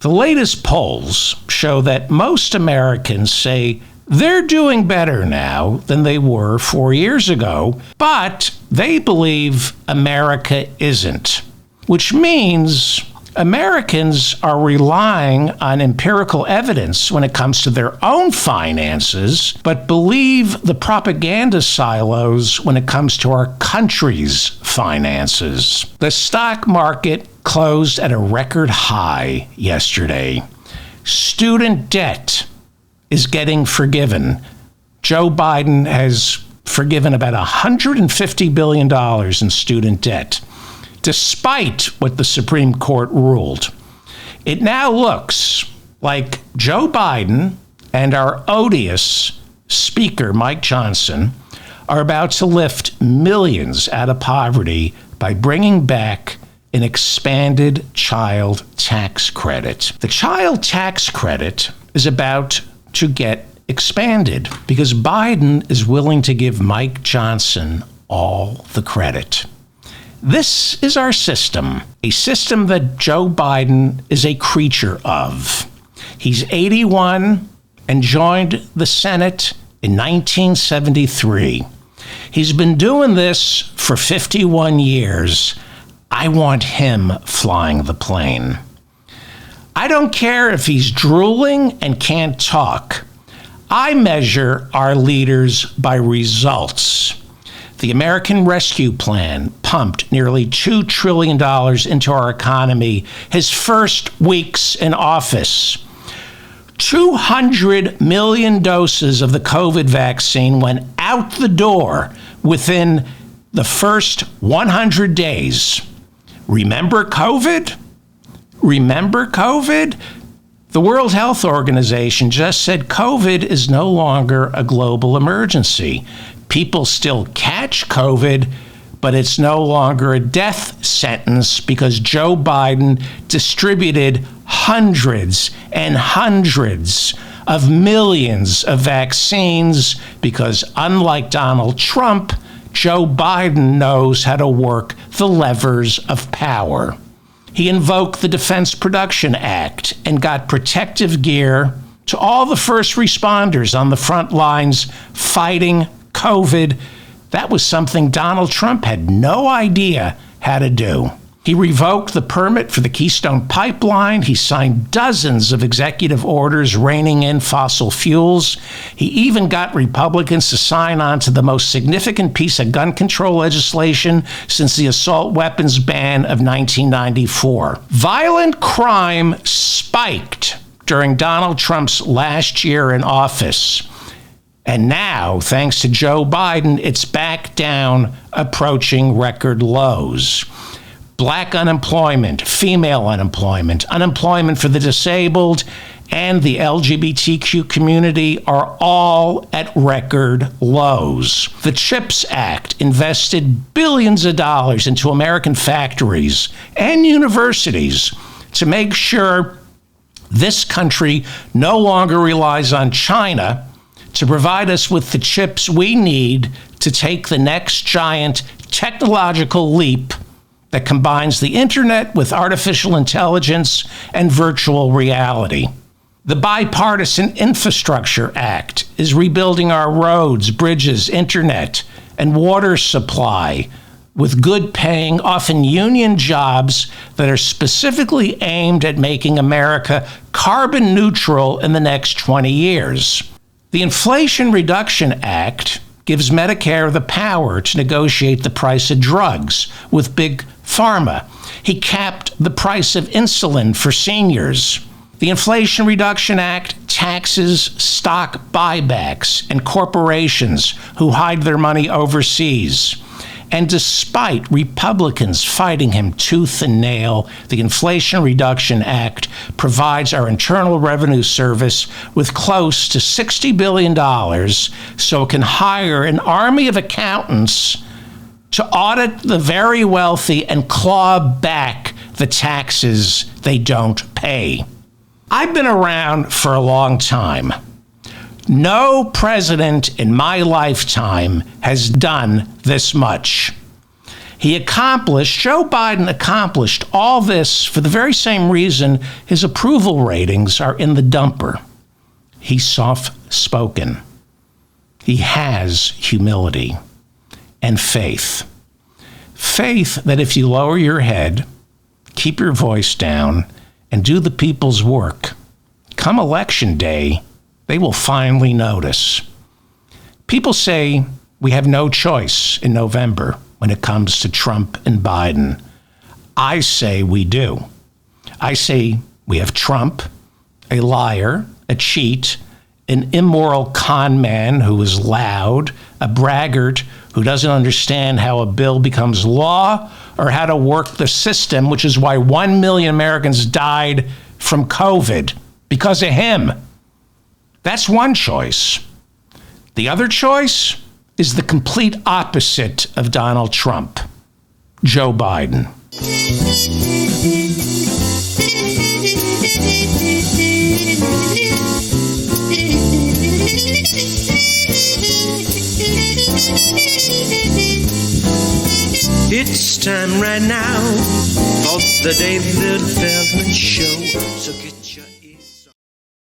The latest polls show that most Americans say they're doing better now than they were 4 years ago, but they believe America isn't, which means Americans are relying on empirical evidence when it comes to their own finances, but believe the propaganda silos when it comes to our country's finances. The stock market closed at a record high yesterday. Student debt is getting forgiven. Joe Biden has forgiven about $150 billion in student debt, despite what the Supreme Court ruled. It now looks like Joe Biden and our odious Speaker, Mike Johnson, are about to lift millions out of poverty by bringing back an expanded child tax credit. The child tax credit is about to get expanded because Biden is willing to give Mike Johnson all the credit. This is our system, a system that Joe Biden is a creature of. He's 81 and joined the Senate in 1973. He's been doing this for 51 years. I want him flying the plane. I don't care if he's drooling and can't talk. I measure our leaders by results. The American Rescue Plan pumped nearly $2 trillion into our economy his first weeks in office. 200 million doses of the COVID vaccine went out the door within the first 100 days. Remember COVID? Remember COVID? The World Health Organization just said COVID is no longer a global emergency. People still catch COVID, but it's no longer a death sentence because Joe Biden distributed hundreds and hundreds of millions of vaccines because, unlike Donald Trump, Joe Biden knows how to work the levers of power. He invoked the Defense Production Act and got protective gear to all the first responders on the front lines fighting COVID. That was something Donald Trump had no idea how to do. He revoked the permit for the Keystone Pipeline. He signed dozens of executive orders reining in fossil fuels. He even got Republicans to sign on to the most significant piece of gun control legislation since the assault weapons ban of 1994. Violent crime spiked during Donald Trump's last year in office. And now, thanks to Joe Biden, it's back down, approaching record lows. Black unemployment, female unemployment, unemployment for the disabled, and the LGBTQ community are all at record lows. The CHIPS Act invested billions of dollars into American factories and universities to make sure this country no longer relies on China to provide us with the chips we need to take the next giant technological leap that combines the internet with artificial intelligence and virtual reality. The Bipartisan Infrastructure Act is rebuilding our roads, bridges, internet, and water supply with good-paying, often union jobs that are specifically aimed at making America carbon neutral in the next 20 years. The Inflation Reduction Act gives Medicare the power to negotiate the price of drugs with Big Pharma. He capped the price of insulin for seniors. The Inflation Reduction Act taxes stock buybacks and corporations who hide their money overseas. And despite Republicans fighting him tooth and nail, the Inflation Reduction Act provides our Internal Revenue Service with close to $60 billion so it can hire an army of accountants to audit the very wealthy and claw back the taxes they don't pay. I've been around for a long time. No president in my lifetime has done this much. Joe Biden accomplished all this for the very same reason his approval ratings are in the dumper. He's soft-spoken. He has humility and faith. Faith that if you lower your head, keep your voice down, and do the people's work, come election day, they will finally notice. People say we have no choice in November when it comes to Trump and Biden. I say we do. I say we have Trump, a liar, a cheat, an immoral con man who is loud, a braggart who doesn't understand how a bill becomes law or how to work the system, which is why 1 million Americans died from COVID because of him. That's one choice. The other choice is the complete opposite of Donald Trump, Joe Biden. It's time right now for the David Feldman Show. So get